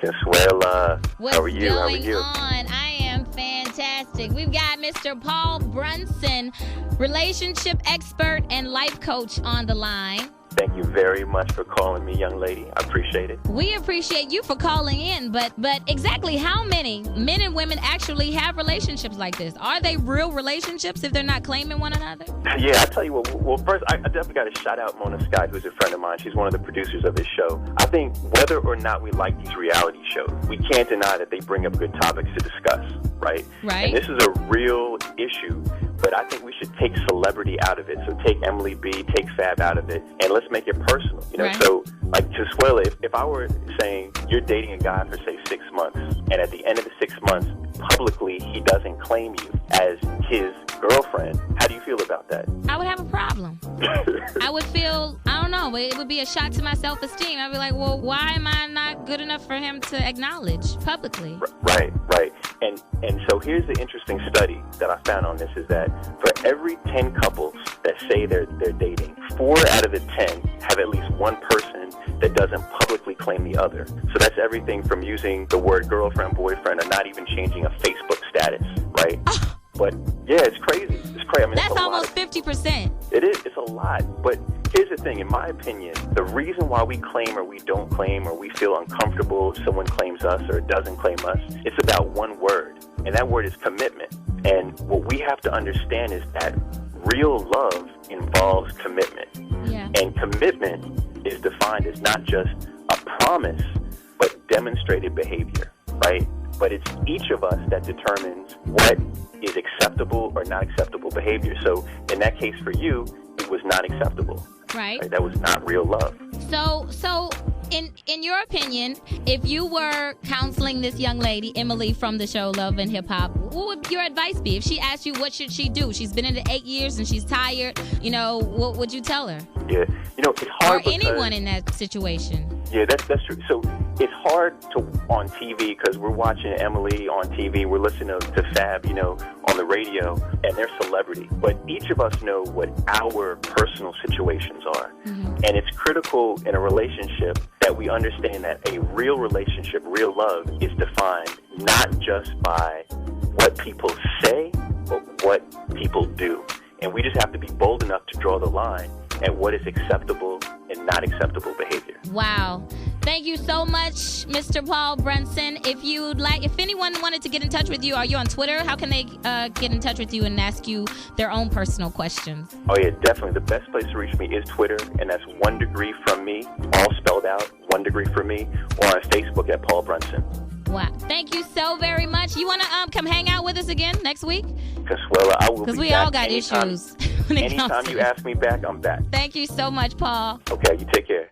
Consuela, What's how are you? going on? I am fantastic. We've got Mr. Paul Brunson, relationship expert and life coach on the line. Thank you very much for calling me, young lady. I appreciate it. We appreciate you for calling in, but exactly how many men and women actually have relationships like this? Are they real relationships if they're not claiming one another? Yeah, I tell you what. Well, first, I definitely got to shout out Mona Scott, who's a friend of mine. She's one of the producers of this show. I think whether or not we like these reality shows, we can't deny that they bring up good topics to discuss, right? Right. And this is a real issue, but I think we should take celebrity out of it. So take Emily B, take Fab out of it, and let's make it personal. You know, Right. So like Consuela, if I were saying you're dating a guy for say 6 months, and at the end of the 6 months, publicly he doesn't claim you as his girlfriend, how do you feel about that? I would have a problem. I would feel, I don't know, it would be a shot to my self-esteem. I'd be like, well, why am I not good enough for him to acknowledge publicly? Right. And so here's the interesting study that I found on this is that for every 10 couples that say they're dating, 4 out of the 10 have at least one person that doesn't publicly claim the other. So that's everything from using the word girlfriend, boyfriend, or not even changing a Facebook status, right? But yeah, it's crazy. It's crazy. I mean, That's almost 50%. It is. It's a lot. But here's the thing. In my opinion, the reason why we claim or we don't claim or we feel uncomfortable if someone claims us or doesn't claim us, it's about one word. And that word is commitment. And what we have to understand is that real love involves commitment. Yeah. And commitment is defined as not just a promise, but demonstrated behavior, right? But it's each of us that determines what is acceptable or not acceptable behavior. So in that case for you, it was not acceptable. Right. That was not real love. So in your opinion, if you were counseling this young lady, Emily from the show Love and Hip Hop, what would your advice be? If she asked you what should she do? She's been in it 8 years and she's tired. You know, what would you tell her? Yeah. You know, it's hard. Or anyone in that situation. Yeah, that's true. So it's hard to on TV because we're watching Emily on TV, we're listening to Fab, you know, on the radio, and they're celebrity. But each of us know what our personal situations are. Mm-hmm. And it's critical in a relationship that we understand that a real relationship, real love, is defined not just by what people say, but what people do. And we just have to be bold enough to draw the line at what is acceptable and not acceptable behavior. Wow. Thank you so much, Mr. Paul Brunson. If anyone wanted to get in touch with you, are you on Twitter? How can they get in touch with you and ask you their own personal questions? Oh, yeah, definitely. The best place to reach me is Twitter, and that's 1 degree from me, all spelled out, 1 degree from me, or on Facebook at Paul Brunson. Wow. Thank you so very much. You want to come hang out with us again next week? Consuela, I will be back. Because we all got issues. Anytime you ask me back, I'm back. Thank you so much, Paul. Okay, you take care.